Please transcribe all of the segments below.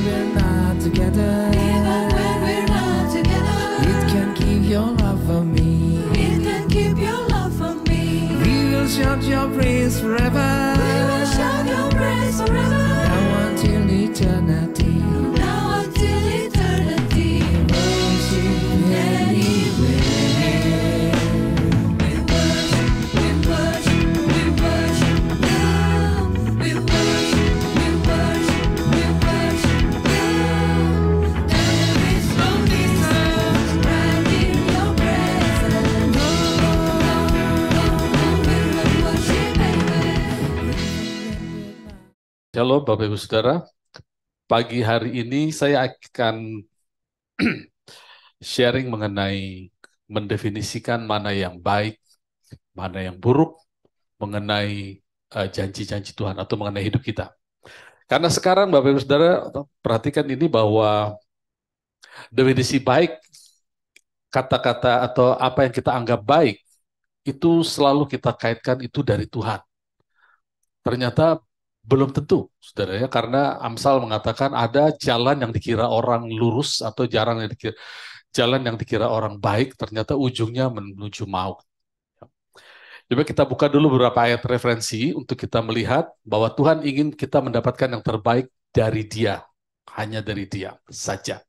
we're not together, even when we're not together, it can keep your love for me. it can keep your love for me. We will shout your praise forever, We will shout your praise forever, now until eternity. now until eternity. Worship anywhere. We worship, we worship, we worship you. We worship, we worship, we worship you. There is no distance right in your presence. We will worship anywhere. Shalom Bapak Ibu Saudara, pagi hari ini saya akan sharing mengenai mendefinisikan mana yang baik, mana yang buruk, mengenai janji-janji Tuhan atau mengenai hidup kita. Karena sekarang Bapak Ibu Saudara perhatikan ini bahwa definisi baik, kata-kata atau apa yang kita anggap baik, itu selalu kita kaitkan itu dari Tuhan. Ternyata belum tentu, saudara ya, karena Amsal mengatakan ada jalan yang dikira orang lurus atau jalan yang dikira orang baik, ternyata ujungnya menuju maut. Coba kita buka dulu beberapa ayat referensi untuk kita melihat bahwa Tuhan ingin kita mendapatkan yang terbaik dari Dia, hanya dari Dia saja.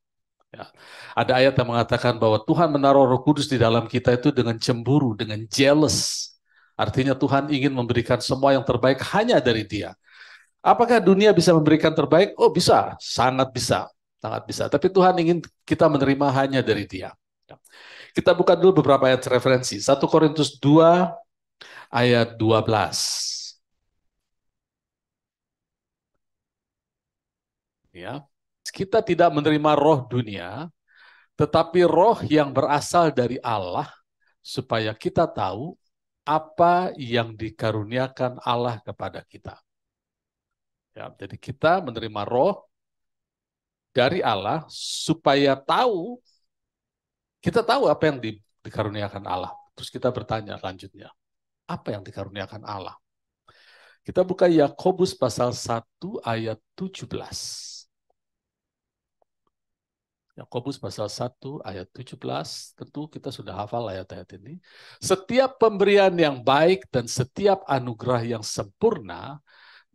Ya. Ada ayat yang mengatakan bahwa Tuhan menaruh Roh Kudus di dalam kita itu dengan cemburu, dengan jealous. Artinya Tuhan ingin memberikan semua yang terbaik hanya dari Dia. Apakah dunia bisa memberikan terbaik? Oh bisa, sangat bisa. Sangat bisa. Tapi Tuhan ingin kita menerima hanya dari Dia. Kita buka dulu beberapa ayat referensi. 1 Korintus 2 ayat 12. Ya. Kita tidak menerima roh dunia, tetapi roh yang berasal dari Allah, supaya kita tahu apa yang dikaruniakan Allah kepada kita. Ya, jadi kita menerima roh dari Allah supaya kita tahu apa yang dikaruniakan Allah. Terus kita bertanya lanjutnya, apa yang dikaruniakan Allah? Kita buka Yakobus pasal 1 ayat 17. Yakobus pasal 1 ayat 17, tentu kita sudah hafal ayat-ayat ini. Setiap pemberian yang baik dan setiap anugerah yang sempurna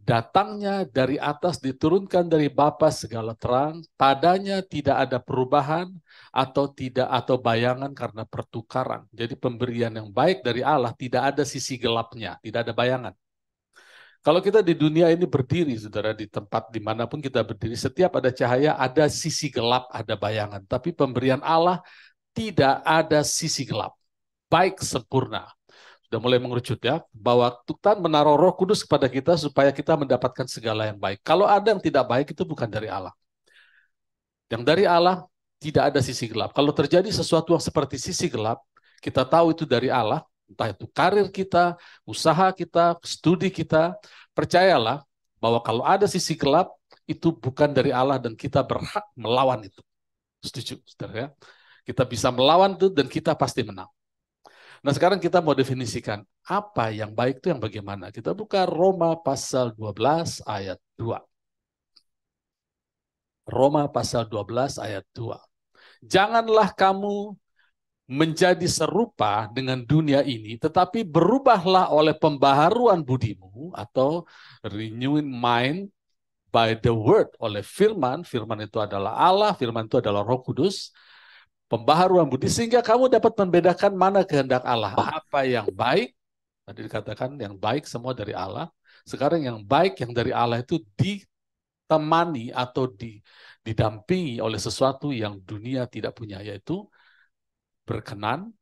datangnya dari atas, diturunkan dari Bapa segala terang, padanya tidak ada perubahan atau bayangan karena pertukaran. Jadi pemberian yang baik dari Allah tidak ada sisi gelapnya, tidak ada bayangan. Kalau kita di dunia ini berdiri, saudara, di tempat dimanapun kita berdiri, setiap ada cahaya, ada sisi gelap, ada bayangan. Tapi pemberian Allah tidak ada sisi gelap, baik sempurna. Sudah mulai mengerucut ya, bahwa Tuhan menaruh Roh Kudus kepada kita supaya kita mendapatkan segala yang baik. Kalau ada yang tidak baik itu bukan dari Allah. Yang dari Allah tidak ada sisi gelap. Kalau terjadi sesuatu yang seperti sisi gelap, kita tahu itu dari Allah, entah itu karir kita, usaha kita, studi kita, percayalah bahwa kalau ada sisi gelap, itu bukan dari Allah dan kita berhak melawan itu. Setuju, saudara ya? Kita bisa melawan itu dan kita pasti menang. Nah sekarang kita mau definisikan apa yang baik itu yang bagaimana. Kita buka Roma pasal 12 ayat 2. Roma pasal 12 ayat 2. Janganlah kamu menjadi serupa dengan dunia ini, tetapi berubahlah oleh pembaharuan budimu atau renewing mind by the word, oleh firman. Firman itu adalah Allah, firman itu adalah Roh Kudus. Pembaharuan budi sehingga kamu dapat membedakan mana kehendak Allah, apa yang baik. Tadi dikatakan yang baik semua dari Allah. Sekarang yang baik yang dari Allah itu ditemani atau didampingi oleh sesuatu yang dunia tidak punya, yaitu berkenan.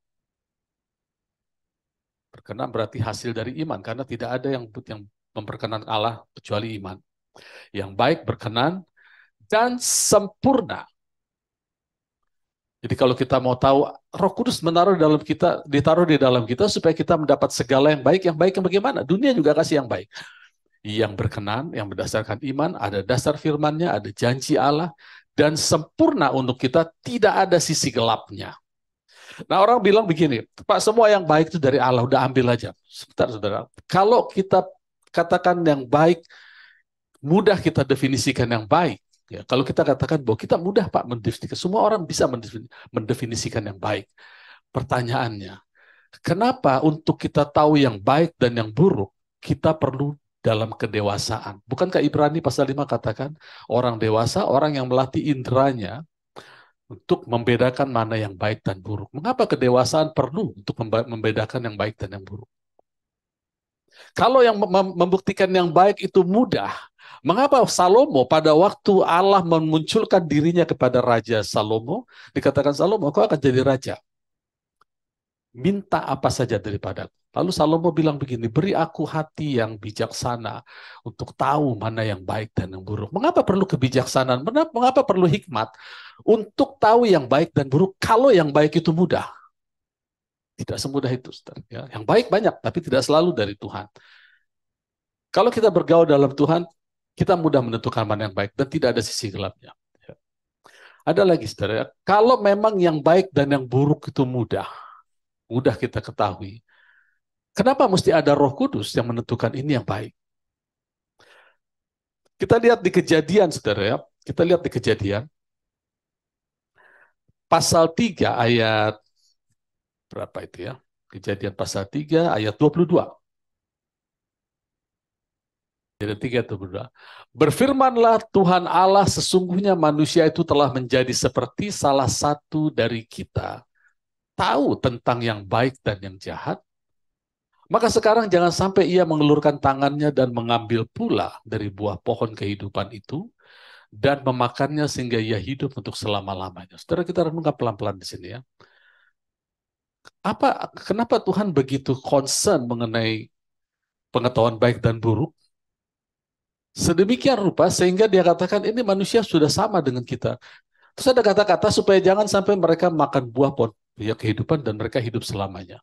Berkenan berarti hasil dari iman, karena tidak ada yang memperkenan Allah kecuali iman. Yang baik, berkenan, dan sempurna. Jadi kalau kita mau tahu, Roh Kudus ditaruh di dalam kita supaya kita mendapat segala yang baik yang bagaimana? Dunia juga kasih yang baik. Yang berkenan, yang berdasarkan iman, ada dasar firman-Nya, ada janji Allah, dan sempurna untuk kita, tidak ada sisi gelapnya. Nah orang bilang begini, Pak, semua yang baik itu dari Allah, udah ambil aja. Sebentar saudara, kalau kita katakan yang baik, mudah kita definisikan yang baik. Ya, kalau kita katakan bahwa kita mudah Pak mendefinisikan, semua orang bisa mendefinisikan yang baik. Pertanyaannya, kenapa untuk kita tahu yang baik dan yang buruk, kita perlu dalam kedewasaan? Bukankah Ibrani pasal 5 katakan, orang dewasa, orang yang melatih inderanya untuk membedakan mana yang baik dan buruk. Mengapa kedewasaan perlu untuk membedakan yang baik dan yang buruk? Kalau yang membuktikan yang baik itu mudah, mengapa Salomo pada waktu Allah memunculkan dirinya kepada Raja Salomo, dikatakan Salomo, kau akan jadi raja. Minta apa saja daripadaku. Lalu Salomo bilang begini, beri aku hati yang bijaksana untuk tahu mana yang baik dan yang buruk. Mengapa perlu kebijaksanaan? Mengapa perlu hikmat untuk tahu yang baik dan buruk kalau yang baik itu mudah? Tidak semudah itu, saudara. Ya. Yang baik banyak, tapi tidak selalu dari Tuhan. Kalau kita bergaul dalam Tuhan, kita mudah menentukan mana yang baik dan tidak ada sisi gelapnya. Ya. Ada lagi, saudara. Kalau memang yang baik dan yang buruk itu mudah kita ketahui. Kenapa mesti ada Roh Kudus yang menentukan ini yang baik? Kita lihat di Kejadian, saudara ya. Kita lihat di Kejadian. Pasal 3 ayat, berapa itu ya? Kejadian pasal 3 ayat 22. Kejadian 3 ayat 22. Berfirmanlah Tuhan Allah, sesungguhnya manusia itu telah menjadi seperti salah satu dari kita. Tahu tentang yang baik dan yang jahat, maka sekarang jangan sampai ia mengelurkan tangannya dan mengambil pula dari buah pohon kehidupan itu dan memakannya sehingga ia hidup untuk selama-lamanya. Saudara, kita renungkan pelan-pelan di sini ya. Kenapa Tuhan begitu concern mengenai pengetahuan baik dan buruk? Sedemikian rupa sehingga dia katakan ini manusia sudah sama dengan kita. Terus ada kata-kata supaya jangan sampai mereka makan buah pohon ya kehidupan dan mereka hidup selamanya.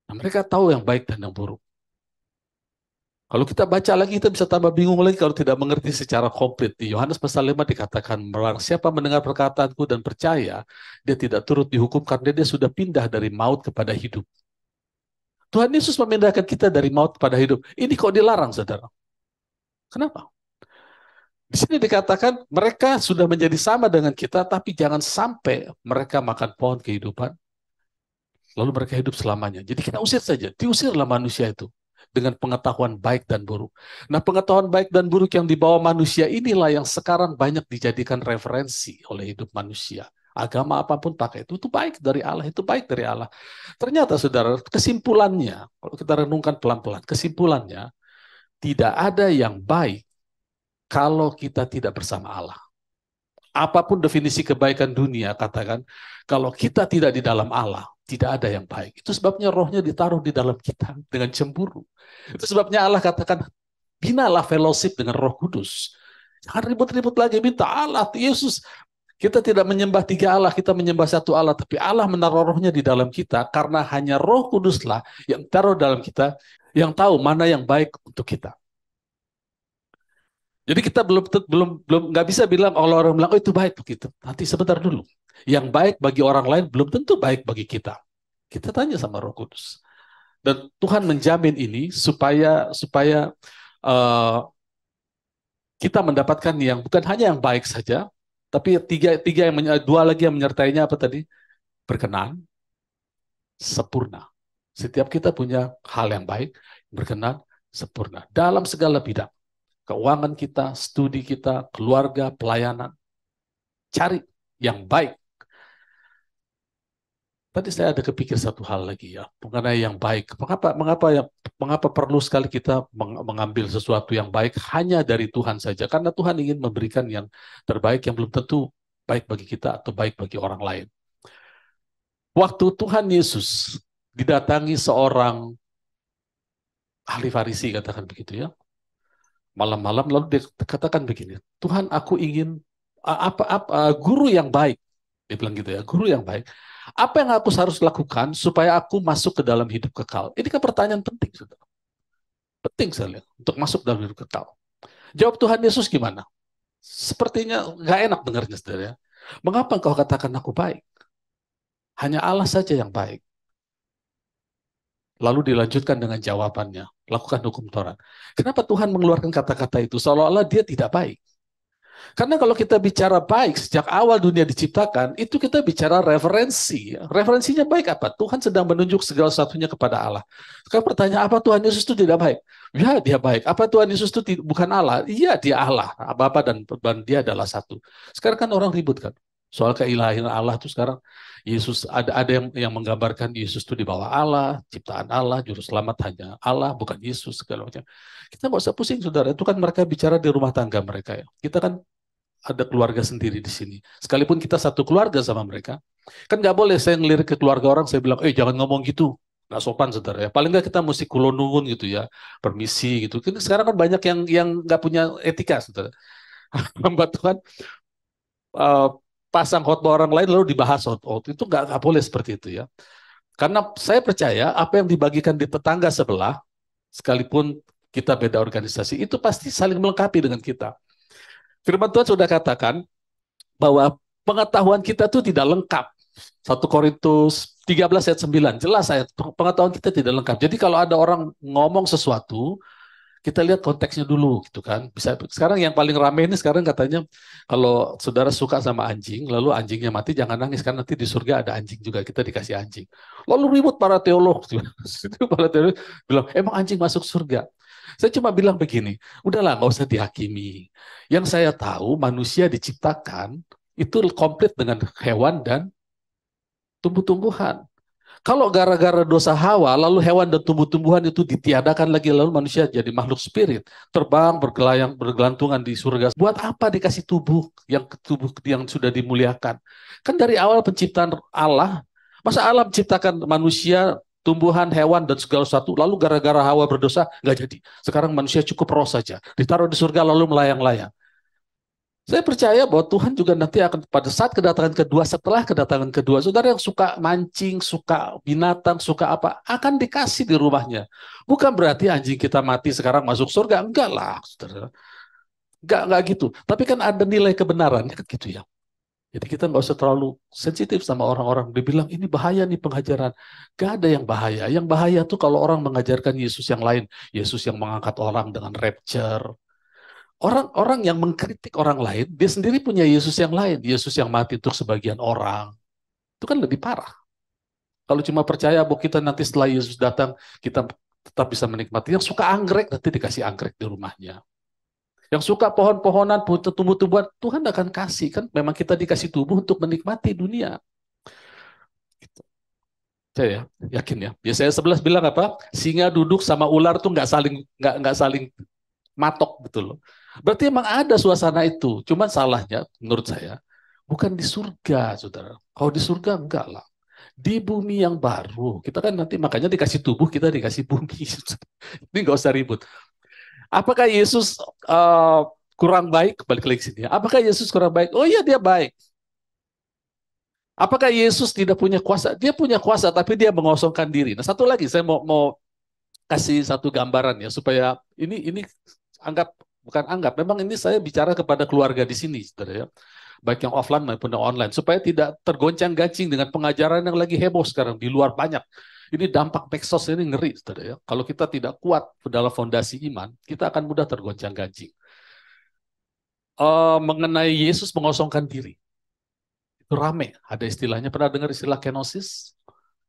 Nah, mereka tahu yang baik dan yang buruk. Kalau kita baca lagi, kita bisa tambah bingung lagi kalau tidak mengerti secara komplit. Di Yohanes pasal 5 dikatakan, barang siapa mendengar perkataanku dan percaya, dia tidak turut dihukum karena dia sudah pindah dari maut kepada hidup. Tuhan Yesus memindahkan kita dari maut kepada hidup. Ini kok dilarang, saudara? Kenapa? Di sini dikatakan, mereka sudah menjadi sama dengan kita, tapi jangan sampai mereka makan pohon kehidupan, lalu mereka hidup selamanya. Jadi kita usir saja, diusirlah manusia itu dengan pengetahuan baik dan buruk. Nah, pengetahuan baik dan buruk yang dibawa manusia inilah yang sekarang banyak dijadikan referensi oleh hidup manusia. Agama apapun pakai itu baik dari Allah, itu baik dari Allah. Ternyata, saudara, kesimpulannya, kalau kita renungkan pelan-pelan, kesimpulannya, tidak ada yang baik kalau kita tidak bersama Allah. Apapun definisi kebaikan dunia, katakan, kalau kita tidak di dalam Allah, tidak ada yang baik. Itu sebabnya rohnya ditaruh di dalam kita dengan cemburu. Itu sebabnya Allah katakan, binalah fellowship dengan Roh Kudus. Jangan ribut-ribut lagi, minta Allah, Yesus. Kita tidak menyembah tiga Allah, kita menyembah satu Allah. Tapi Allah menaruh rohnya di dalam kita, karena hanya Roh Kuduslah yang taruh dalam kita, yang tahu mana yang baik untuk kita. Jadi kita belum nggak bisa bilang kalau orang bilang oh itu baik begitu. Nanti sebentar dulu. Yang baik bagi orang lain belum tentu baik bagi kita. Kita tanya sama Roh Kudus. Dan Tuhan menjamin ini supaya kita mendapatkan yang bukan hanya yang baik saja, tapi dua lagi yang menyertainya apa tadi? Berkenan, sempurna. Setiap kita punya hal yang baik, berkenan, sempurna dalam segala bidang. Keuangan kita, studi kita, keluarga, pelayanan. Cari yang baik. Tadi saya ada kepikir satu hal lagi ya, mengenai yang baik. Mengapa perlu sekali kita mengambil sesuatu yang baik hanya dari Tuhan saja? Karena Tuhan ingin memberikan yang terbaik yang belum tentu baik bagi kita atau baik bagi orang lain. Waktu Tuhan Yesus didatangi seorang ahli Farisi, katakan begitu ya, malam-malam, lalu dia katakan begini, Tuhan, aku ingin guru yang baik. Dia bilang gitu ya, guru yang baik. Apa yang aku harus lakukan supaya aku masuk ke dalam hidup kekal? Ini kan pertanyaan penting, saudara. Penting sekali untuk masuk dalam hidup kekal. Jawab Tuhan Yesus gimana? Sepertinya nggak enak dengarnya, saudara. Mengapa engkau katakan aku baik? Hanya Allah saja yang baik. Lalu dilanjutkan dengan jawabannya, lakukan hukum Taurat. Kenapa Tuhan mengeluarkan kata-kata itu? Seolah-olah dia tidak baik. Karena kalau kita bicara baik sejak awal dunia diciptakan, itu kita bicara referensi. Referensinya baik apa? Tuhan sedang menunjuk segala satunya kepada Allah. Sekarang pertanyaan, apa Tuhan Yesus itu tidak baik? Ya, dia baik. Apa Tuhan Yesus itu bukan Allah? Iya, dia Allah. Bapa dan dia adalah satu. Sekarang kan orang ribut kan soal keilahian Allah itu sekarang. Yesus ada yang menggambarkan Yesus itu di bawah Allah, ciptaan Allah, juru selamat hanya Allah, bukan Yesus segala macam. Kita nggak usah pusing, saudara. Itu kan mereka bicara di rumah tangga mereka ya. Kita kan ada keluarga sendiri di sini. Sekalipun kita satu keluarga sama mereka, kan nggak boleh saya ngelirik ke keluarga orang, saya bilang, jangan ngomong gitu. Nggak sopan, saudara ya. Paling nggak kita mesti kulonungun gitu ya, permisi gitu. Sekarang kan banyak yang nggak punya etika, saudara. Hamba Tuhan pasang khotbah orang lain lalu dibahas itu nggak boleh seperti itu ya. Karena saya percaya apa yang dibagikan di tetangga sebelah, sekalipun kita beda organisasi, itu pasti saling melengkapi dengan kita. Firman Tuhan sudah katakan bahwa pengetahuan kita itu tidak lengkap. 1 Korintus 13 ayat 9, jelas pengetahuan kita tidak lengkap. Jadi kalau ada orang ngomong sesuatu, kita lihat konteksnya dulu gitu kan. Bisa sekarang yang paling ramai ini sekarang katanya kalau saudara suka sama anjing, lalu anjingnya mati jangan nangis kan nanti di surga ada anjing juga, kita dikasih anjing. Lalu ribut para teolog. Para teolog bilang, emang anjing masuk surga? Saya cuma bilang begini, udahlah nggak usah dihakimi. Yang saya tahu manusia diciptakan itu komplit dengan hewan dan tumbuh-tumbuhan. Kalau gara-gara dosa Hawa, lalu hewan dan tumbuh-tumbuhan itu ditiadakan lagi, lalu manusia jadi makhluk spirit, terbang, bergelantungan di surga. Buat apa dikasih tubuh yang sudah dimuliakan? Kan dari awal penciptaan Allah, masa Allah menciptakan manusia, tumbuhan, hewan, dan segala sesuatu, lalu gara-gara Hawa berdosa, nggak jadi. Sekarang manusia cukup roh saja, ditaruh di surga lalu melayang-layang. Saya percaya bahwa Tuhan juga nanti akan pada saat kedatangan kedua, setelah kedatangan kedua, saudara yang suka mancing, suka binatang, suka apa, akan dikasih di rumahnya. Bukan berarti anjing kita mati sekarang masuk surga, enggak lah, saudara. Enggak gitu. Tapi kan ada nilai kebenaran, kan gitu ya. Jadi kita nggak usah terlalu sensitif sama orang-orang. Dibilang ini bahaya nih pengajaran. Gak ada yang bahaya. Yang bahaya tuh kalau orang mengajarkan Yesus yang lain. Yesus yang mengangkat orang dengan rapture. Orang-orang yang mengkritik orang lain, dia sendiri punya Yesus yang lain. Yesus yang mati untuk sebagian orang. Itu kan lebih parah. Kalau cuma percaya bahwa kita nanti setelah Yesus datang, kita tetap bisa menikmati. Yang suka anggrek, nanti dikasih anggrek di rumahnya. Yang suka pohon-pohonan, tumbuh-tumbuhan, Tuhan akan kasih. Kan memang kita dikasih tubuh untuk menikmati dunia. Gitu. Saya yakin ya. Biasanya 11 bilang apa? Singa duduk sama ular tuh nggak saling matok gitu loh. Berarti emang ada suasana itu. Cuman salahnya menurut saya bukan di surga, saudara. Kalau di surga enggak lah. Di bumi yang baru. Kita kan nanti makanya dikasih tubuh, kita dikasih bumi. Ini nggak usah ribut. Apakah Yesus kurang baik? Balik lagi sini. Apakah Yesus kurang baik? Oh iya, dia baik. Apakah Yesus tidak punya kuasa? Dia punya kuasa, tapi dia mengosongkan diri. Nah, satu lagi saya mau kasih satu gambaran ya supaya ini bukan anggap. Memang ini saya bicara kepada keluarga di sini, saudara ya. Baik yang offline maupun yang online, supaya tidak tergoncang-gancing dengan pengajaran yang lagi heboh sekarang di luar banyak. Ini dampak medsos ini ngeri, saudara ya. Kalau kita tidak kuat dalam fondasi iman, kita akan mudah tergoncang-gancing. Mengenai Yesus mengosongkan diri, itu rame. Ada istilahnya, pernah dengar istilah kenosis?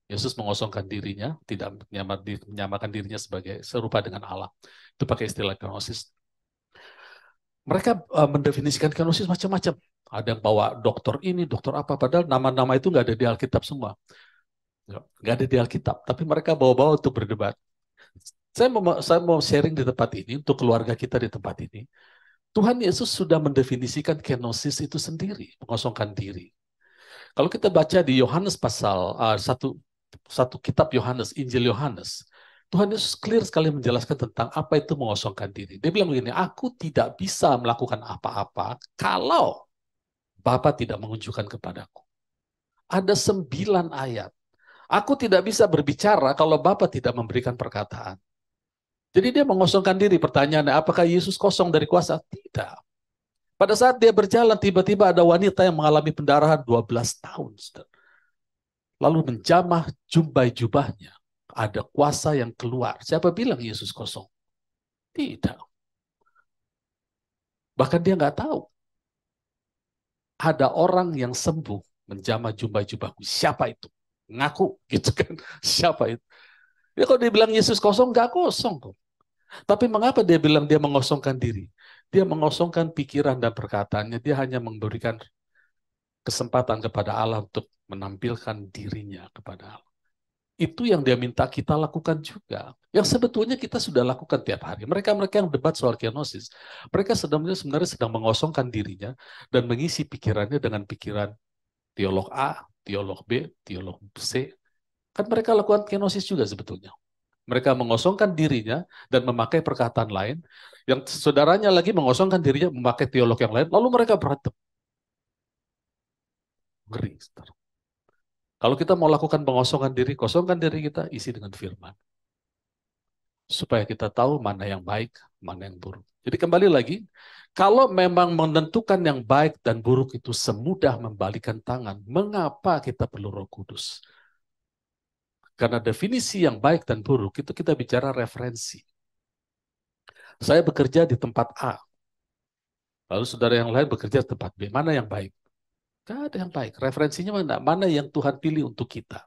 Yesus mengosongkan dirinya, tidak menyamakan dirinya sebagai serupa dengan Allah. Itu pakai istilah kenosis. Mereka mendefinisikan kenosis macam-macam. Ada yang bawa dokter ini, dokter apa, padahal nama-nama itu nggak ada di Alkitab semua. Nggak ada di Alkitab, tapi mereka bawa-bawa untuk berdebat. Saya mau sharing di tempat ini, untuk keluarga kita di tempat ini. Tuhan Yesus sudah mendefinisikan kenosis itu sendiri, mengosongkan diri. Kalau kita baca di Yohanes pasal satu kitab Yohanes, Injil Yohanes, Tuhan Yesus clear sekali menjelaskan tentang apa itu mengosongkan diri. Dia bilang begini, aku tidak bisa melakukan apa-apa kalau Bapa tidak menunjukkan kepadaku. Ada 9 ayat. Aku tidak bisa berbicara kalau Bapa tidak memberikan perkataan. Jadi dia mengosongkan diri. Pertanyaannya, apakah Yesus kosong dari kuasa? Tidak. Pada saat dia berjalan, tiba-tiba ada wanita yang mengalami pendarahan 12 tahun. Lalu menjamah jubahnya. Ada kuasa yang keluar. Siapa bilang Yesus kosong? Tidak. Bahkan dia nggak tahu. ada orang yang sembuh menjamah jubah-jubahku. Siapa itu? Ngaku gitu kan. Siapa itu? Ya kalau dia bilang Yesus kosong, nggak kosong kok. Tapi mengapa dia bilang dia mengosongkan diri? Dia mengosongkan pikiran dan perkataannya. Dia hanya memberikan kesempatan kepada Allah untuk menampilkan dirinya kepada Allah. Itu yang dia minta kita lakukan juga. Yang sebetulnya kita sudah lakukan tiap hari. Mereka-mereka yang debat soal kenosis, mereka sebenarnya sedang mengosongkan dirinya dan mengisi pikirannya dengan pikiran teolog A, teolog B, teolog C. Kan mereka lakukan kenosis juga sebetulnya. Mereka mengosongkan dirinya dan memakai perkataan lain. Yang saudaranya lagi mengosongkan dirinya memakai teolog yang lain. Lalu mereka berantem. Ngeri. Kalau kita mau lakukan pengosongan diri, kosongkan diri kita, isi dengan firman. Supaya kita tahu mana yang baik, mana yang buruk. Jadi kembali lagi, kalau memang menentukan yang baik dan buruk itu semudah membalikan tangan, mengapa kita perlu Roh Kudus? Karena definisi yang baik dan buruk itu kita bicara referensi. Saya bekerja di tempat A, lalu saudara yang lain bekerja di tempat B. Mana yang baik? Tidak ada yang baik. Referensinya mana? Mana yang Tuhan pilih untuk kita?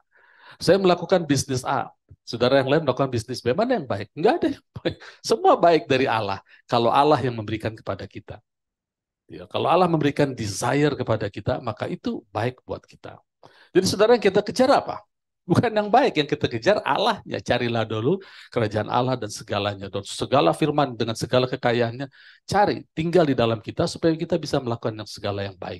Saya melakukan bisnis A, saudara yang lain melakukan bisnis B. Mana yang baik? Enggak ada yang baik. Semua baik dari Allah. Kalau Allah yang memberikan kepada kita. Ya, kalau Allah memberikan desire kepada kita, maka itu baik buat kita. Jadi saudara yang kita kejar apa? Bukan yang baik, yang kita kejar Allahnya. Carilah dulu kerajaan Allah dan segalanya. Dan segala firman dengan segala kekayaannya, cari, tinggal di dalam kita supaya kita bisa melakukan yang segala yang baik.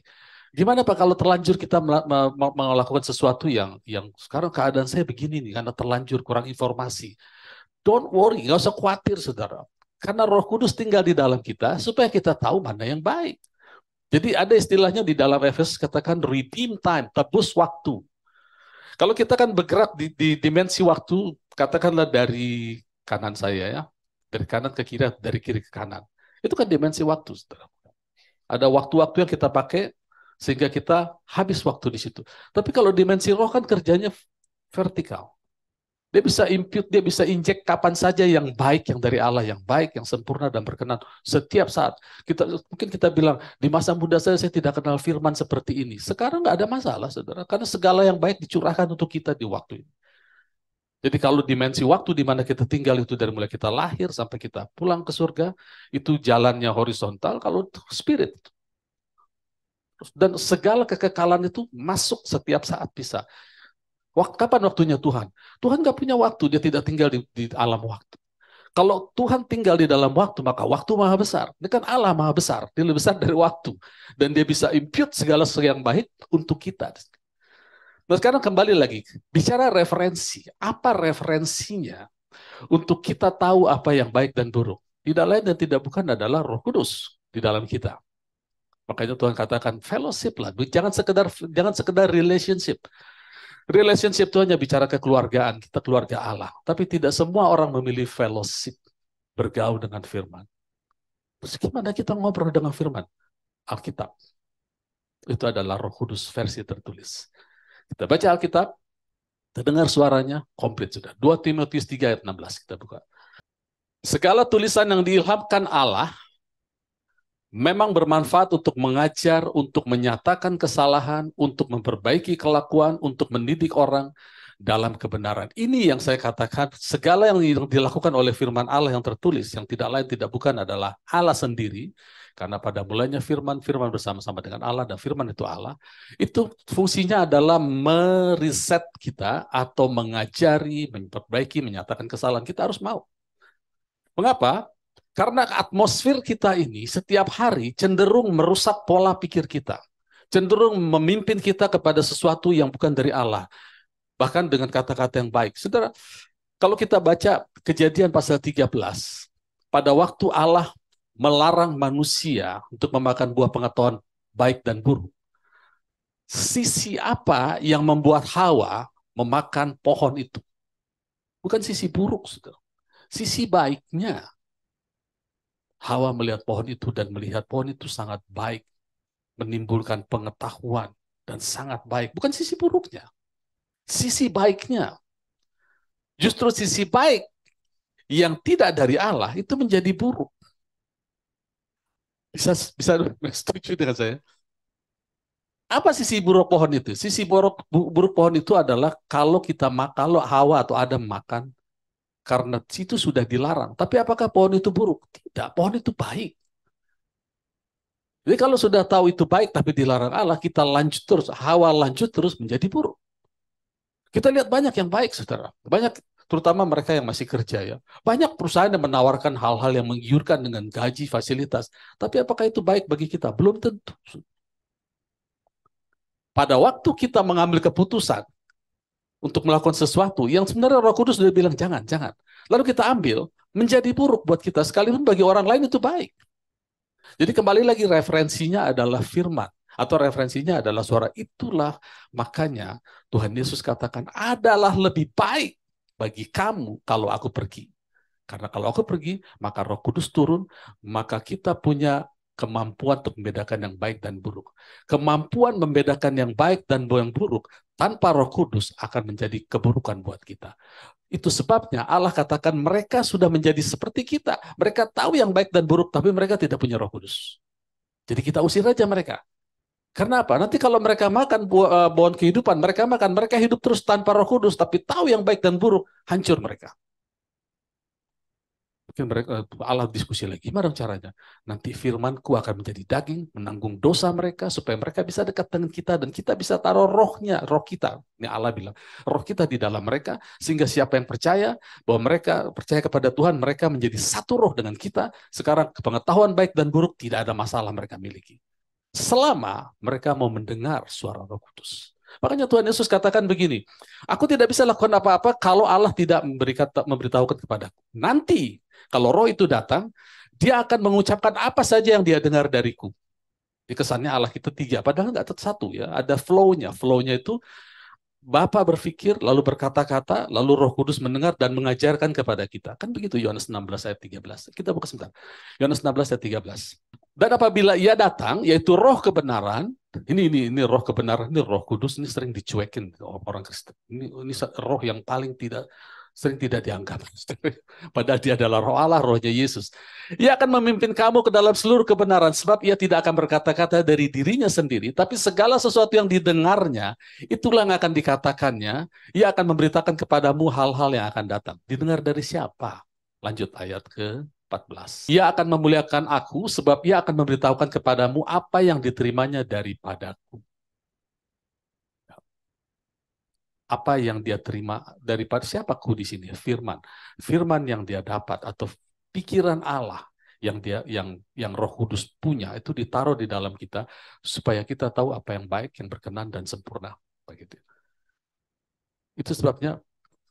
Gimana Pak kalau terlanjur kita melakukan sesuatu yang sekarang keadaan saya begini nih karena terlanjur kurang informasi. Don't worry, nggak usah khawatir saudara. Karena Roh Kudus tinggal di dalam kita supaya kita tahu mana yang baik. Jadi ada istilahnya di dalam Efesus katakan redeem time, tebus waktu. Kalau kita kan bergerak di dimensi waktu, katakanlah dari kanan saya ya, dari kanan ke kiri, dari kiri ke kanan. Itu kan dimensi waktu saudara. Ada waktu-waktu yang kita pakai sehingga kita habis waktu di situ. Tapi kalau dimensi roh kan kerjanya vertikal. Dia bisa impute, dia bisa injek kapan saja yang baik, yang dari Allah, yang baik, yang sempurna dan berkenan. Setiap saat. Mungkin kita bilang, di masa muda saya tidak kenal firman seperti ini. Sekarang nggak ada masalah, saudara. Karena segala yang baik dicurahkan untuk kita di waktu ini. Jadi kalau dimensi waktu di mana kita tinggal itu dari mulai kita lahir sampai kita pulang ke surga, itu jalannya horizontal, kalau spirit. Dan segala kekekalan itu masuk setiap saat bisa. Kapan waktunya Tuhan? Tuhan nggak punya waktu, dia tidak tinggal di alam waktu. Kalau Tuhan tinggal di dalam waktu, maka waktu maha besar. Ini kan Allah maha besar, dia lebih besar dari waktu. Dan dia bisa impute segala sesuatu yang baik untuk kita. Nah sekarang kembali lagi, bicara referensi. Apa referensinya untuk kita tahu apa yang baik dan buruk? Tidak lain dan tidak bukan adalah Roh Kudus di dalam kita. Makanya Tuhan katakan fellowship lah, jangan sekedar relationship. Relationship itu hanya bicara kekeluargaan, kita keluarga Allah. Tapi tidak semua orang memilih fellowship, bergaul dengan firman. Terus gimana kita ngobrol dengan firman? Alkitab. Itu adalah Roh Kudus versi tertulis. Kita baca Alkitab, kita dengar suaranya, komplit sudah. 2 Timotius 3 ayat 16 kita buka. Segala tulisan yang diilhamkan Allah memang bermanfaat untuk mengajar, untuk menyatakan kesalahan, untuk memperbaiki kelakuan, untuk mendidik orang dalam kebenaran. Ini yang saya katakan, segala yang dilakukan oleh firman Allah yang tertulis, yang tidak lain tidak bukan adalah Allah sendiri, karena pada mulanya firman bersama-sama dengan Allah, dan firman itu Allah, itu fungsinya adalah meriset kita, atau mengajari, memperbaiki, menyatakan kesalahan. Kita harus mau. Mengapa? Karena atmosfer kita ini setiap hari cenderung merusak pola pikir kita. Cenderung memimpin kita kepada sesuatu yang bukan dari Allah. Bahkan dengan kata-kata yang baik. Saudara, kalau kita baca Kejadian pasal 13, pada waktu Allah melarang manusia untuk memakan buah pengetahuan baik dan buruk, sisi apa yang membuat Hawa memakan pohon itu? Bukan sisi buruk, saudara. Sisi baiknya. Hawa melihat pohon itu dan melihat pohon itu sangat baik, menimbulkan pengetahuan dan sangat baik. Bukan sisi buruknya, sisi baiknya. Justru sisi baik yang tidak dari Allah itu menjadi buruk. Bisa setuju dengan saya? Apa sisi buruk pohon itu? Sisi buruk pohon itu adalah kalau kalau Hawa atau Adam makan, karena itu sudah dilarang. Tapi apakah pohon itu buruk? Tidak, pohon itu baik. Jadi kalau sudah tahu itu baik tapi dilarang Allah, kita lanjut terus, Hawa lanjut terus menjadi buruk. Kita lihat banyak yang baik, saudara. Banyak, terutama mereka yang masih kerja ya. Banyak perusahaan yang menawarkan hal-hal yang menggiurkan dengan gaji, fasilitas. Tapi apakah itu baik bagi kita? Belum tentu. Pada waktu kita mengambil keputusan untuk melakukan sesuatu yang sebenarnya Roh Kudus sudah bilang jangan, jangan. Lalu kita ambil, menjadi buruk buat kita, sekalipun bagi orang lain itu baik. Jadi kembali lagi referensinya adalah firman, atau referensinya adalah suara. Itulah makanya Tuhan Yesus katakan adalah lebih baik bagi kamu kalau aku pergi. Karena kalau aku pergi, maka Roh Kudus turun, maka kita punya kemampuan untuk membedakan yang baik dan buruk. Kemampuan membedakan yang baik dan yang buruk tanpa Roh Kudus akan menjadi keburukan buat kita. Itu sebabnya Allah katakan mereka sudah menjadi seperti kita. Mereka tahu yang baik dan buruk, tapi mereka tidak punya Roh Kudus. Jadi kita usir aja mereka. Karena apa? Nanti kalau mereka makan pohon kehidupan, mereka hidup terus tanpa Roh Kudus, tapi tahu yang baik dan buruk, hancur mereka. Mungkin mereka Allah diskusi lagi, gimana caranya? Nanti firmanku akan menjadi daging, menanggung dosa mereka, supaya mereka bisa dekat dengan kita, dan kita bisa taruh rohnya, roh kita. Ini Allah bilang, roh kita di dalam mereka, sehingga siapa yang percaya, bahwa mereka percaya kepada Tuhan, mereka menjadi satu roh dengan kita. Sekarang pengetahuan baik dan buruk tidak ada masalah mereka miliki. Selama mereka mau mendengar suara Roh Kudus. Makanya Tuhan Yesus katakan begini, aku tidak bisa lakukan apa-apa kalau Allah tidak memberitahukan kepadaku. Nanti, kalau roh itu datang, dia akan mengucapkan apa saja yang dia dengar dariku. Di kesannya Allah itu tiga, padahal nggak satu ya. Ada flow-nya. Flow-nya itu Bapa berpikir, lalu berkata-kata, lalu Roh Kudus mendengar dan mengajarkan kepada kita. Kan begitu Yohanes 16 ayat 13. Kita buka sebentar. Yohanes 16 ayat 13. Dan apabila ia datang, yaitu roh kebenaran, ini roh kebenaran, ini Roh Kudus, ini sering dicuekin orang Kristen. Ini roh yang paling sering tidak dianggap. Padahal dia adalah roh Allah, rohnya Yesus. Ia akan memimpin kamu ke dalam seluruh kebenaran, sebab ia tidak akan berkata-kata dari dirinya sendiri, tapi segala sesuatu yang didengarnya, itulah yang akan dikatakannya. Ia akan memberitakan kepadamu hal-hal yang akan datang. Didengar dari siapa? Lanjut ayat ke-14. Ia akan memuliakan aku, sebab ia akan memberitahukan kepadamu apa yang diterimanya daripadaku. Apa yang dia terima daripada siapaku di sini? Firman. Firman yang dia dapat atau pikiran Allah yang Roh Kudus punya itu ditaruh di dalam kita supaya kita tahu apa yang baik, yang berkenan dan sempurna. Begitu. Itu sebabnya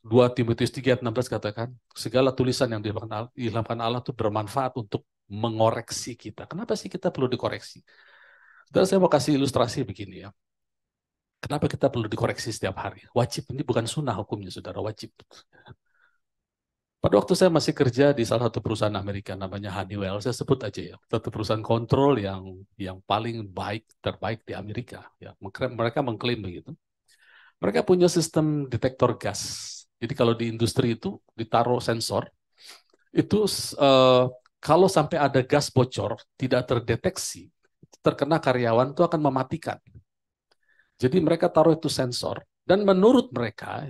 2 Timotius 3 ayat 16 katakan, segala tulisan yang diilhamkan Allah itu bermanfaat untuk mengoreksi kita. Kenapa sih kita perlu dikoreksi? Saudara, saya mau kasih ilustrasi begini ya. Kenapa kita perlu dikoreksi setiap hari? Wajib, ini bukan sunnah hukumnya, saudara, wajib. Pada waktu saya masih kerja di salah satu perusahaan Amerika, namanya Honeywell, saya sebut aja ya, satu perusahaan kontrol yang paling terbaik di Amerika. Ya, mereka mengklaim begitu. Mereka punya sistem detektor gas. Jadi kalau di industri itu ditaruh sensor, itu kalau sampai ada gas bocor, tidak terdeteksi, terkena karyawan itu akan mematikan. Jadi mereka taruh itu sensor, dan menurut mereka,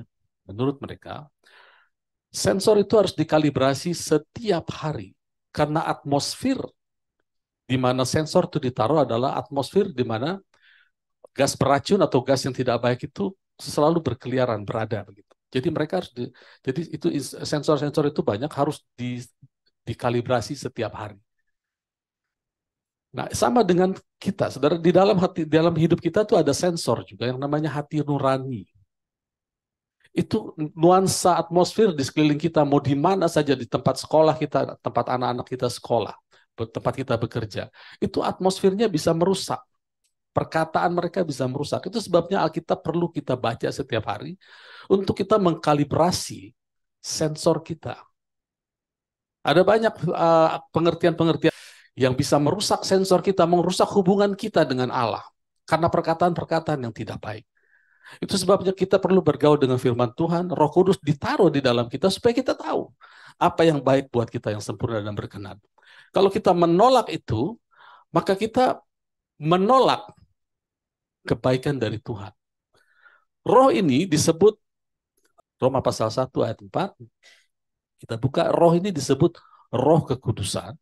sensor itu harus dikalibrasi setiap hari, karena atmosfer di mana sensor itu ditaruh adalah atmosfer di mana gas beracun atau gas yang tidak baik itu selalu berkeliaran, berada begitu. Jadi mereka harus jadi itu sensor-sensor itu banyak harus dikalibrasi setiap hari. Nah, sama dengan kita, saudara, di dalam hidup kita tuh ada sensor juga yang namanya hati nurani. Itu nuansa atmosfer di sekeliling kita, mau di mana saja, di tempat sekolah kita, tempat anak-anak kita sekolah, tempat kita bekerja, itu atmosfernya bisa merusak. Perkataan mereka bisa merusak. Itu sebabnya Alkitab perlu kita baca setiap hari untuk kita mengkalibrasi sensor kita. Ada banyak pengertian-pengertian yang bisa merusak sensor kita, merusak hubungan kita dengan Allah. Karena perkataan-perkataan yang tidak baik. Itu sebabnya kita perlu bergaul dengan firman Tuhan, Roh Kudus ditaruh di dalam kita supaya kita tahu apa yang baik buat kita, yang sempurna dan berkenan. Kalau kita menolak itu, maka kita menolak kebaikan dari Tuhan. Roh ini disebut, Roma pasal 1 ayat 4, kita buka, roh ini disebut roh kekudusan.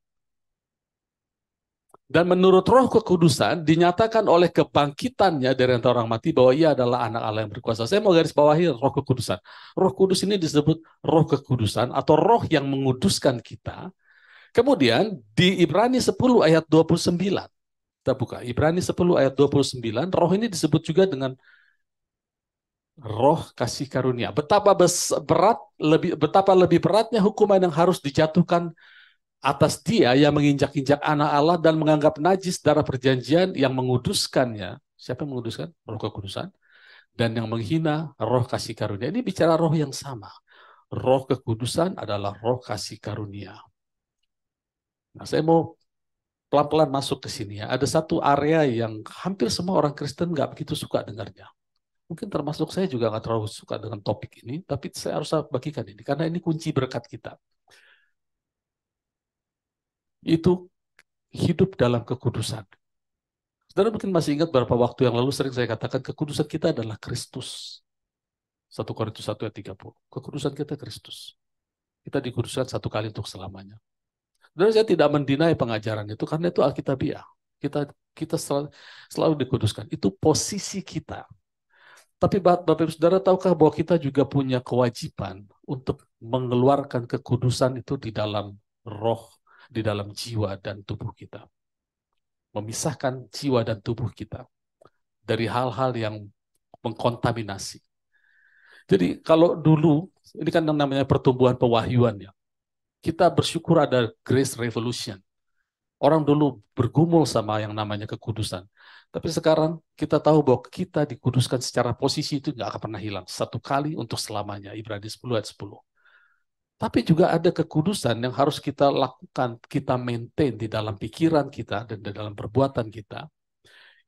Dan menurut roh kekudusan, dinyatakan oleh kebangkitannya dari antara orang mati bahwa ia adalah anak Allah yang berkuasa. Saya mau garis bawahi roh kekudusan. Roh kudus ini disebut roh kekudusan atau roh yang menguduskan kita. Kemudian di Ibrani 10 ayat 29, kita buka, Ibrani 10 ayat 29, roh ini disebut juga dengan roh kasih karunia. Betapa lebih beratnya hukuman yang harus dijatuhkan atas dia yang menginjak-injak anak Allah dan menganggap najis darah perjanjian yang menguduskannya. Siapa yang menguduskan? Roh kekudusan. Dan yang menghina roh kasih karunia. Ini bicara roh yang sama. Roh kekudusan adalah roh kasih karunia. Nah, saya mau pelan-pelan masuk ke sini ya. Ada satu area yang hampir semua orang Kristen nggak begitu suka dengarnya. Mungkin termasuk saya juga nggak terlalu suka dengan topik ini, tapi saya harus bagikan ini, karena ini kunci berkat kita. Itu hidup dalam kekudusan. Saudara mungkin masih ingat beberapa waktu yang lalu sering saya katakan kekudusan kita adalah Kristus. 1 Korintus 1 ayat 30. Kekudusan kita Kristus. Kita dikuduskan satu kali untuk selamanya. Dan saya tidak mendinai pengajaran itu karena itu alkitabiah. Kita selalu dikuduskan. Itu posisi kita. Tapi Bapak Ibu Saudara tahukah bahwa kita juga punya kewajiban untuk mengeluarkan kekudusan itu di dalam roh, di dalam jiwa dan tubuh kita. Memisahkan jiwa dan tubuh kita dari hal-hal yang mengkontaminasi. Jadi kalau dulu, ini kan namanya pertumbuhan pewahyuan ya. Kita bersyukur ada grace revolution. Orang dulu bergumul sama yang namanya kekudusan. Tapi sekarang kita tahu bahwa kita dikuduskan secara posisi itu nggak akan pernah hilang. Satu kali untuk selamanya. Ibrani 10 ayat 10. Tapi juga ada kekudusan yang harus kita lakukan, kita maintain di dalam pikiran kita dan di dalam perbuatan kita.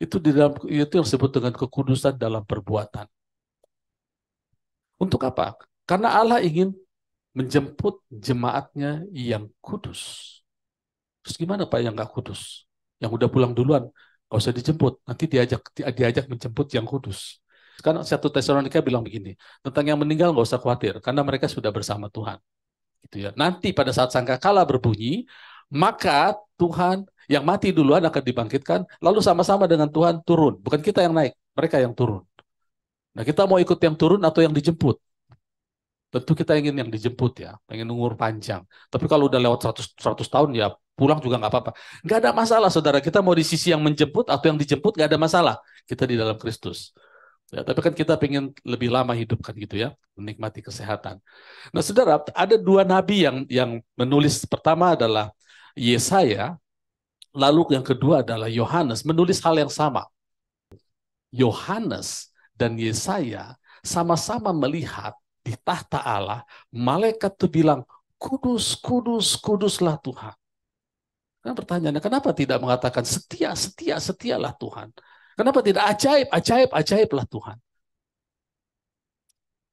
Itu yang disebut dengan kekudusan dalam perbuatan. Untuk apa? Karena Allah ingin menjemput jemaatnya yang kudus. Terus gimana Pak yang nggak kudus? Yang udah pulang duluan, nggak usah dijemput. Nanti diajak menjemput yang kudus. Sekarang 1 Tesalonika bilang begini, tentang yang meninggal nggak usah khawatir, karena mereka sudah bersama Tuhan. Gitu ya. Nanti pada saat sangkakala berbunyi, maka Tuhan yang mati duluan akan dibangkitkan, lalu sama-sama dengan Tuhan turun. Bukan kita yang naik, mereka yang turun. Nah, kita mau ikut yang turun atau yang dijemput? Tentu kita ingin yang dijemput ya, pengen umur panjang. Tapi kalau udah lewat 100 tahun ya pulang juga nggak apa-apa. Nggak ada masalah saudara, kita mau di sisi yang menjemput atau yang dijemput nggak ada masalah. Kita di dalam Kristus. Ya, tapi kan kita pengen lebih lama hidup kan gitu ya, menikmati kesehatan. Nah saudara, ada dua nabi yang menulis, pertama adalah Yesaya, lalu yang kedua adalah Yohanes, menulis hal yang sama. Yohanes dan Yesaya sama-sama melihat di tahta Allah, malaikat itu bilang, kudus, kudus, kuduslah Tuhan. Kan pertanyaannya, kenapa tidak mengatakan setia, setia, setialah Tuhan? Kenapa tidak ajaib, ajaib, ajaiblah Tuhan?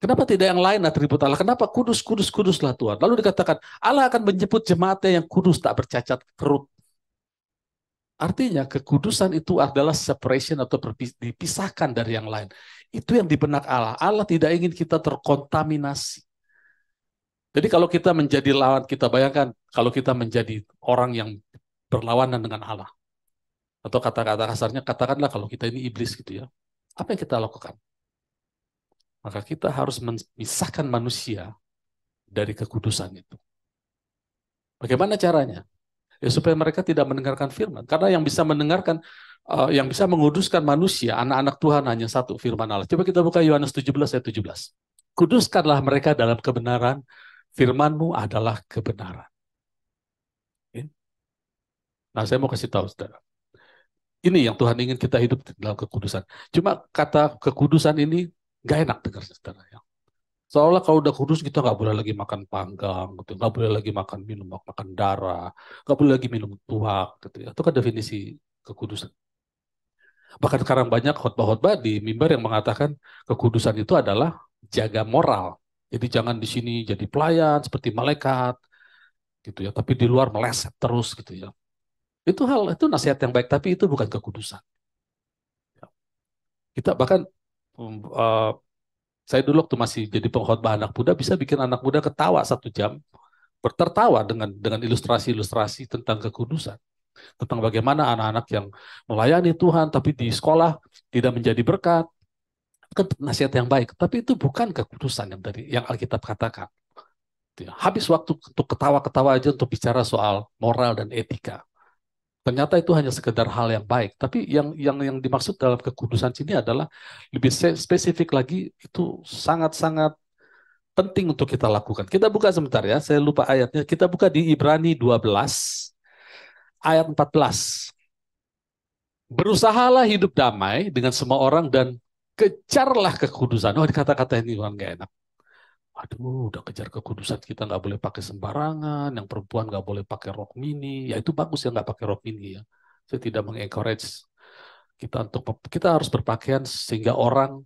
Kenapa tidak yang lain atribut Allah? Kenapa kudus, kudus, kuduslah Tuhan? Lalu dikatakan, Allah akan menjemput jemaatnya yang kudus, tak bercacat kerut. Artinya kekudusan itu adalah separation atau dipisahkan dari yang lain. Itu yang di benak Allah. Allah tidak ingin kita terkontaminasi. Jadi kalau kita menjadi lawan, kita bayangkan kalau kita menjadi orang yang berlawanan dengan Allah. Atau kata-kata kasarnya, katakanlah kalau kita ini iblis gitu ya. Apa yang kita lakukan? Maka kita harus memisahkan manusia dari kekudusan itu. Bagaimana caranya? Ya supaya mereka tidak mendengarkan firman. Karena yang bisa mendengarkan, yang bisa menguduskan manusia, anak-anak Tuhan hanya satu, firman Allah. Coba kita buka Yohanes 17 ayat 17. Kuduskanlah mereka dalam kebenaran, firman-Mu adalah kebenaran. Nah, saya mau kasih tahu, saudara. Ini yang Tuhan ingin kita hidup dalam kekudusan. Cuma kata kekudusan ini nggak enak dengar, saudara. Seolah kalau udah kudus kita nggak boleh lagi makan panggang, gitu. Nggak boleh lagi minum darah, nggak boleh lagi minum tuak, gitu ya. Itu kan definisi kekudusan. Bahkan sekarang banyak khotbah-khotbah di mimbar yang mengatakan kekudusan itu adalah jaga moral. Jadi jangan di sini jadi pelayan seperti malaikat, gitu ya. Tapi di luar meleset terus, gitu ya. Itu nasihat yang baik, tapi itu bukan kekudusan. Kita bahkan saya dulu waktu masih jadi pengkhotbah anak muda bisa bikin anak muda ketawa 1 jam, bertertawa dengan ilustrasi-ilustrasi tentang kekudusan, tentang bagaimana anak-anak yang melayani Tuhan tapi di sekolah tidak menjadi berkat. Itu kan nasihat yang baik, tapi itu bukan kekudusan yang Alkitab katakan. Habis waktu untuk ketawa-ketawa aja untuk bicara soal moral dan etika. Ternyata itu hanya sekedar hal yang baik, tapi yang dimaksud dalam kekudusan sini adalah lebih spesifik lagi, itu sangat-sangat penting untuk kita lakukan. Kita buka sebentar ya, saya lupa ayatnya. Kita buka di Ibrani 12 ayat 14. Berusahalah hidup damai dengan semua orang dan kejarlah kekudusan. Oh, kata-kata ini kan nggak enak. Aduh, udah kejar kekudusan, kita nggak boleh pakai sembarangan, yang perempuan nggak boleh pakai rok mini. Ya itu bagus ya nggak pakai rok mini ya. Saya tidak mengencourage kita harus berpakaian sehingga orang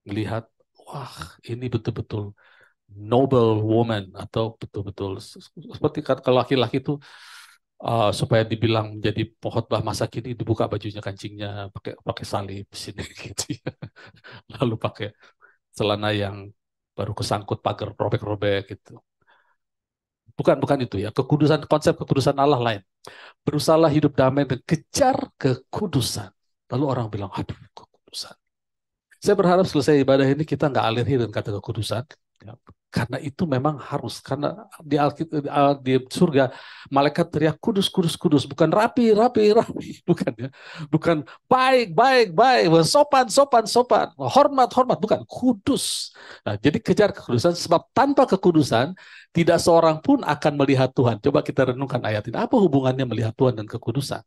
melihat, wah ini betul-betul noble woman, atau betul-betul seperti kalau laki-laki itu supaya dibilang jadi pengkhotbah masa kini dibuka bajunya, kancingnya pakai pakai salib sini gitu ya. Lalu pakai celana yang baru kesangkut pagar robek-robek gitu. Bukan itu ya. Kekudusan, konsep kekudusan Allah lain. Berusahalah hidup damai dan kejar kekudusan. Lalu orang bilang, aduh kekudusan. Saya berharap selesai ibadah ini kita nggak alergi dengan kata kekudusan. Ya. Karena itu memang harus. Karena di surga, malaikat teriak kudus, kudus, kudus. Bukan rapi, rapi, rapi. Bukan ya. Bukan baik, baik, baik. Sopan, sopan, sopan. Hormat, hormat. Bukan. Kudus. Nah, jadi kejar kekudusan. Sebab tanpa kekudusan, tidak seorang pun akan melihat Tuhan. Coba kita renungkan ayat ini. Apa hubungannya melihat Tuhan dan kekudusan?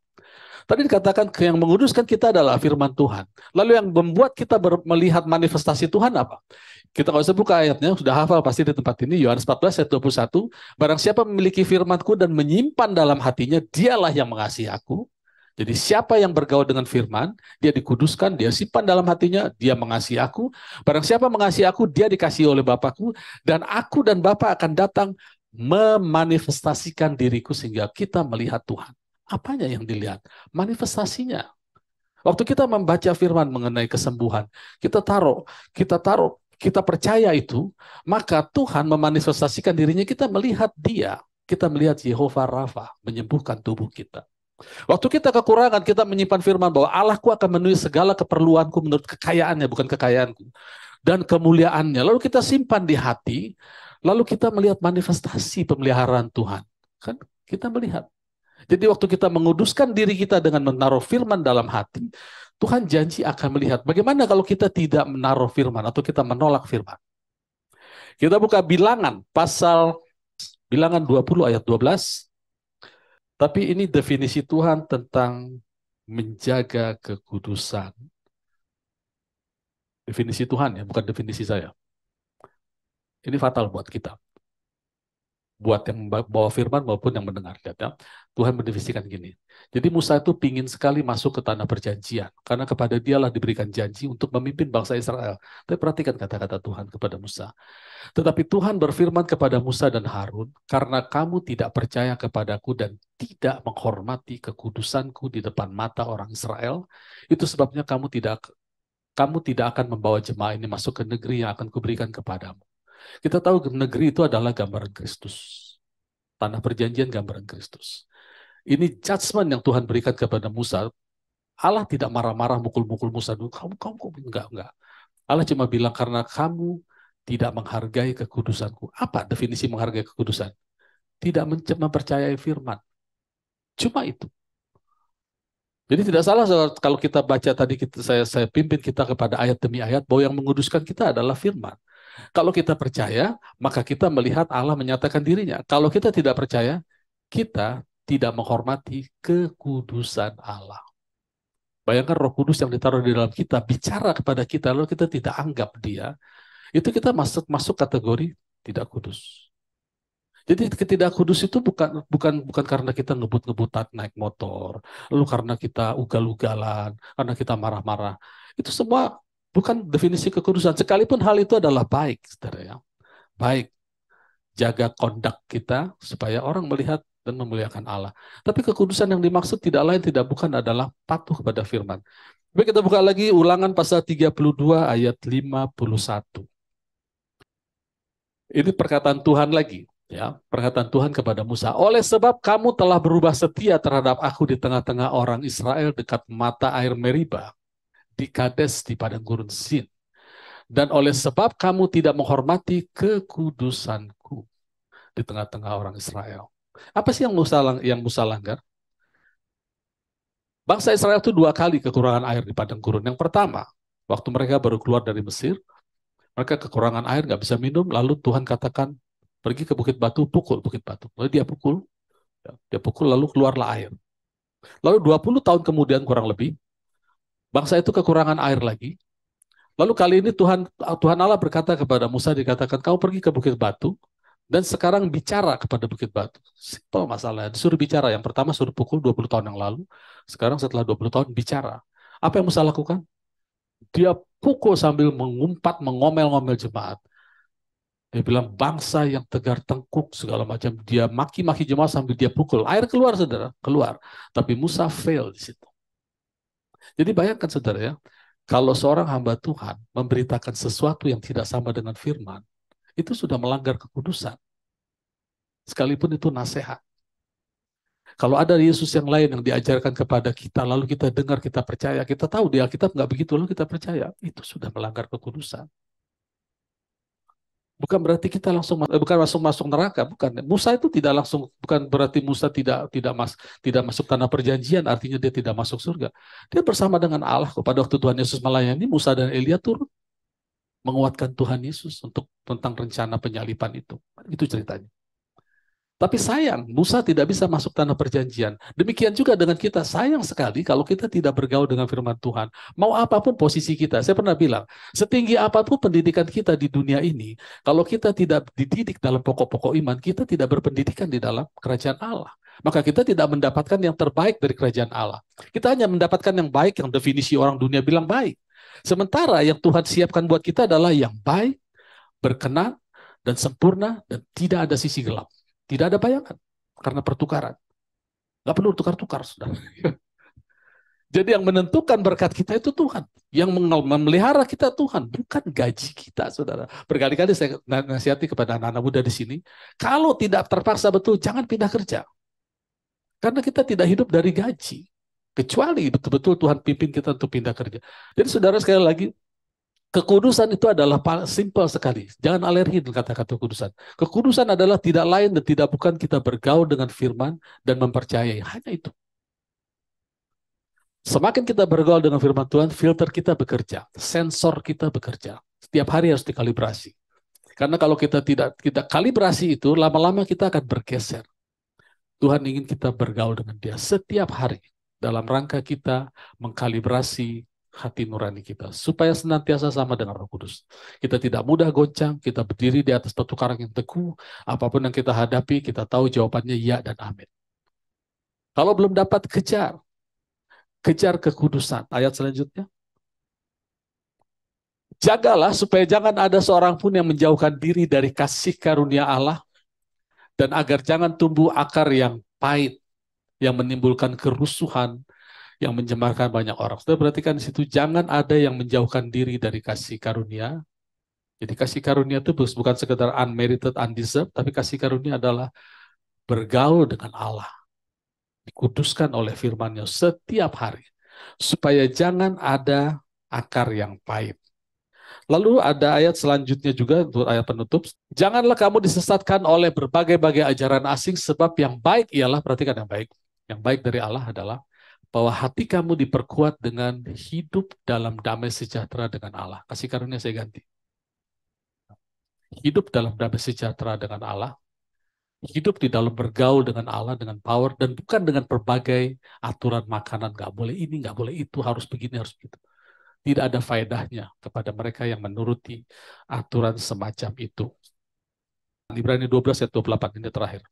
Tadi dikatakan yang menguduskan kita adalah firman Tuhan. Lalu yang membuat kita melihat manifestasi Tuhan apa? Kita nggak usah buka ayatnya, sudah hafal pasti di tempat ini. Yohanes 14 ayat 21. Barang siapa memiliki firman-Ku dan menyimpan dalam hatinya, dialah yang mengasihi Aku. Jadi siapa yang bergaul dengan firman, dia dikuduskan, dia simpan dalam hatinya, dia mengasihi Aku. Barang siapa mengasihi Aku, dia dikasihi oleh Bapakku, dan Aku dan Bapa akan datang memanifestasikan diriku sehingga kita melihat Tuhan. Apanya yang dilihat? Manifestasinya. Waktu kita membaca firman mengenai kesembuhan, kita percaya itu, maka Tuhan memanifestasikan dirinya, kita melihat Dia. Kita melihat Yehovah Rafa menyembuhkan tubuh kita. Waktu kita kekurangan, kita menyimpan firman bahwa Allahku akan memenuhi segala keperluanku menurut kekayaannya, bukan kekayaanku. Dan kemuliaannya. Lalu kita simpan di hati, lalu kita melihat manifestasi pemeliharaan Tuhan. Kan kita melihat. Jadi waktu kita menguduskan diri kita dengan menaruh firman dalam hati, Tuhan janji akan melihat. Bagaimana kalau kita tidak menaruh firman atau kita menolak firman? Kita buka Bilangan, Bilangan 20 ayat 12. Tapi ini definisi Tuhan tentang menjaga kekudusan. Definisi Tuhan ya, bukan definisi saya. Ini fatal buat kita. Buat yang bawa firman maupun yang mendengar. Lihat ya. Tuhan mendefinisikan gini. Jadi Musa itu pingin sekali masuk ke tanah perjanjian. Karena kepada dialah diberikan janji untuk memimpin bangsa Israel. Tapi perhatikan kata-kata Tuhan kepada Musa. Tetapi Tuhan berfirman kepada Musa dan Harun, karena kamu tidak percaya kepadaku dan tidak menghormati kekudusanku di depan mata orang Israel, itu sebabnya kamu tidak akan membawa jemaah ini masuk ke negeri yang akan kuberikan kepadamu. Kita tahu negeri itu adalah gambaran Kristus. Tanah perjanjian gambaran Kristus. Ini judgment yang Tuhan berikan kepada Musa. Allah tidak marah-marah mukul-mukul Musa dulu. Kamu enggak. Allah cuma bilang karena kamu tidak menghargai kekudusanku. Apa definisi menghargai kekudusan? Tidak mempercayai firman. Cuma itu. Jadi tidak salah kalau kita baca tadi, saya pimpin kita kepada ayat demi ayat bahwa yang menguduskan kita adalah firman. Kalau kita percaya, maka kita melihat Allah menyatakan dirinya. Kalau kita tidak percaya, kita tidak menghormati kekudusan Allah. Bayangkan Roh Kudus yang ditaruh di dalam kita, bicara kepada kita, lalu kita tidak anggap dia, itu kita masuk kategori tidak kudus. Jadi ketidakkudus itu bukan karena kita ngebut-ngebutan naik motor, lalu karena kita ugal-ugalan, karena kita marah-marah. Itu semua bukan definisi kekudusan. Sekalipun hal itu adalah baik, saudara ya. Baik, jaga kondak kita supaya orang melihat dan memuliakan Allah. Tapi kekudusan yang dimaksud tidak lain tidak bukan adalah patuh kepada firman. Baik, kita buka lagi Ulangan pasal 32 ayat 51. Ini perkataan Tuhan lagi, ya, perkataan Tuhan kepada Musa. Oleh sebab kamu telah berubah setia terhadap aku di tengah-tengah orang Israel dekat mata air Meriba, di Kades di padang gurun Sin. Dan oleh sebab kamu tidak menghormati kekudusanku di tengah-tengah orang Israel. Apa sih yang Musa langgar? Bangsa Israel itu 2 kali kekurangan air di padang gurun. Yang pertama, waktu mereka baru keluar dari Mesir, mereka kekurangan air, nggak bisa minum, lalu Tuhan katakan, pergi ke Bukit Batu, pukul Bukit Batu. Lalu dia pukul, lalu keluarlah air. Lalu 20 tahun kemudian kurang lebih, bangsa itu kekurangan air lagi. Lalu kali ini Tuhan Allah berkata kepada Musa, dikatakan, kau pergi ke Bukit Batu, dan sekarang bicara kepada Bukit Batu. Simpel masalah, disuruh bicara. Yang pertama suruh pukul 20 tahun yang lalu, sekarang setelah 20 tahun bicara. Apa yang Musa lakukan? Dia pukul sambil mengumpat, mengomel-ngomel jemaat. Dia bilang bangsa yang tegar tengkuk segala macam. Dia maki-maki jemaat sambil dia pukul. Air keluar, saudara, keluar. Tapi Musa fail di situ. Jadi bayangkan, saudara, ya, kalau seorang hamba Tuhan memberitakan sesuatu yang tidak sama dengan firman, itu sudah melanggar kekudusan. Sekalipun itu nasihat. Kalau ada Yesus yang lain yang diajarkan kepada kita, lalu kita dengar, kita percaya, kita tahu di Alkitab nggak begitu, lalu kita percaya, itu sudah melanggar kekudusan. Bukan berarti kita bukan langsung masuk neraka, bukan. Musa itu tidak langsung, bukan berarti Musa tidak masuk tanah perjanjian, artinya dia tidak masuk surga. Dia bersama dengan Allah. Pada waktu Tuhan Yesus melayani, Musa dan Elia turun menguatkan Tuhan Yesus untuk tentang rencana penyaliban itu. Itu ceritanya. Tapi sayang, Musa tidak bisa masuk tanah perjanjian. Demikian juga dengan kita. Sayang sekali kalau kita tidak bergaul dengan firman Tuhan. Mau apapun posisi kita. Saya pernah bilang, setinggi apapun pendidikan kita di dunia ini, kalau kita tidak dididik dalam pokok-pokok iman, kita tidak berpendidikan di dalam kerajaan Allah. Maka kita tidak mendapatkan yang terbaik dari kerajaan Allah. Kita hanya mendapatkan yang baik, yang definisi orang dunia bilang baik. Sementara yang Tuhan siapkan buat kita adalah yang baik, berkenan, dan sempurna, dan tidak ada sisi gelap. Tidak ada bayangan, karena pertukaran. Nggak perlu tukar-tukar, saudara. Jadi yang menentukan berkat kita itu Tuhan. Yang memelihara kita Tuhan, bukan gaji kita, saudara. Berkali-kali saya nasihati kepada anak-anak muda di sini, kalau tidak terpaksa betul, jangan pindah kerja. Karena kita tidak hidup dari gaji. Kecuali betul-betul Tuhan pimpin kita untuk pindah kerja. Jadi saudara, sekali lagi, kekudusan itu adalah simpel sekali. Jangan alergi dengan kata-kata kekudusan. Kekudusan adalah tidak lain dan tidak bukan kita bergaul dengan firman dan mempercayai. Hanya itu. Semakin kita bergaul dengan firman Tuhan, filter kita bekerja. Sensor kita bekerja. Setiap hari harus dikalibrasi. Karena kalau kita tidak kalibrasi itu, lama-lama kita akan bergeser. Tuhan ingin kita bergaul dengan Dia setiap hari. Dalam rangka kita mengkalibrasi hati nurani kita, supaya senantiasa sama dengan Roh Kudus. Kita tidak mudah goncang, kita berdiri di atas batu karang yang teguh, apapun yang kita hadapi, kita tahu jawabannya ya dan amin. Kalau belum dapat, kejar kekudusan. Ayat selanjutnya. Jagalah supaya jangan ada seorang pun yang menjauhkan diri dari kasih karunia Allah, dan agar jangan tumbuh akar yang pahit, yang menimbulkan kerusuhan, yang mencemarkan banyak orang. Sudah perhatikan di situ, jangan ada yang menjauhkan diri dari kasih karunia. Jadi kasih karunia itu bukan sekedar unmerited, undeserved, tapi kasih karunia adalah bergaul dengan Allah. Dikuduskan oleh firman-Nya setiap hari. Supaya jangan ada akar yang pahit. Lalu ada ayat selanjutnya juga, untuk ayat penutup. Janganlah kamu disesatkan oleh berbagai-bagai ajaran asing, sebab yang baik ialah, perhatikan yang baik. Yang baik dari Allah adalah bahwa hati kamu diperkuat dengan hidup dalam damai sejahtera dengan Allah. Kasih karunia saya ganti. Hidup dalam damai sejahtera dengan Allah. Hidup di dalam bergaul dengan Allah, dengan power, dan bukan dengan berbagai aturan makanan. Nggak boleh ini, nggak boleh itu, harus begini, harus begitu. Tidak ada faedahnya kepada mereka yang menuruti aturan semacam itu. Ibrani 12 ayat 28, ini terakhir.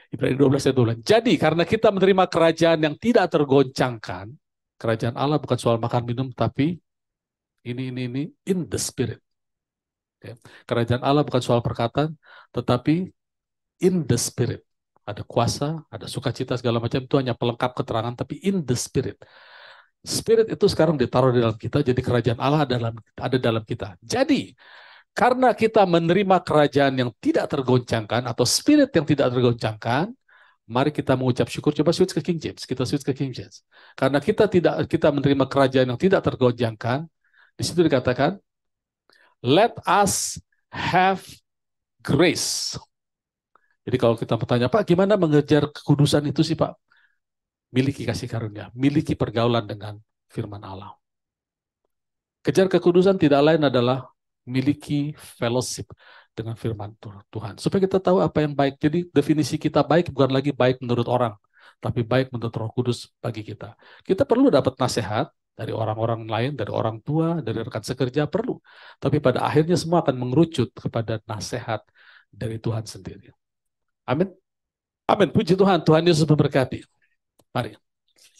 Ibrani 12 ayat 12. Jadi karena kita menerima kerajaan yang tidak tergoncangkan, kerajaan Allah bukan soal makan minum, tapi ini in the spirit. Kerajaan Allah bukan soal perkataan, tetapi in the spirit. ada kuasa, ada sukacita segala macam, itu hanya pelengkap keterangan, tapi in the spirit. Spirit itu sekarang ditaruh di dalam kita, jadi kerajaan Allah ada dalam kita. Jadi, karena kita menerima kerajaan yang tidak tergoncangkan, atau spirit yang tidak tergoncangkan, mari kita mengucap syukur. Coba switch ke King James, kita switch ke King James. Karena kita menerima kerajaan yang tidak tergoncangkan, di situ dikatakan, let us have grace. Jadi kalau kita bertanya, Pak, gimana mengejar kekudusan itu sih, Pak? Miliki kasih karunia, miliki pergaulan dengan firman Allah. Kejar kekudusan tidak lain adalah miliki fellowship dengan firman Tuhan. Supaya kita tahu apa yang baik. Jadi definisi kita baik bukan lagi baik menurut orang, tapi baik menurut Roh Kudus bagi kita. Kita perlu dapat nasihat dari orang-orang lain, dari orang tua, dari rekan sekerja, perlu. Tapi pada akhirnya semua akan mengerucut kepada nasihat dari Tuhan sendiri. Amin. Amin. Puji Tuhan. Tuhan Yesus memberkati. Mari.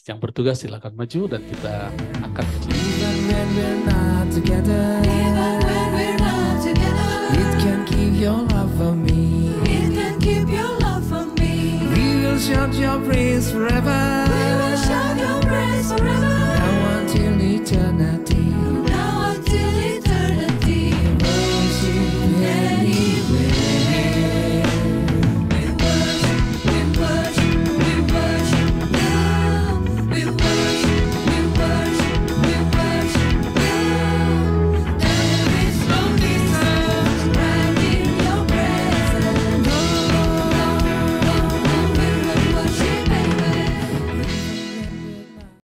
Yang bertugas silakan maju dan kita angkat kecil. Even when we're not together, Even when we're not together, it can keep your love for me. it can keep your love for me. We will shout your praise forever. We will shout your praise forever. Now until eternity.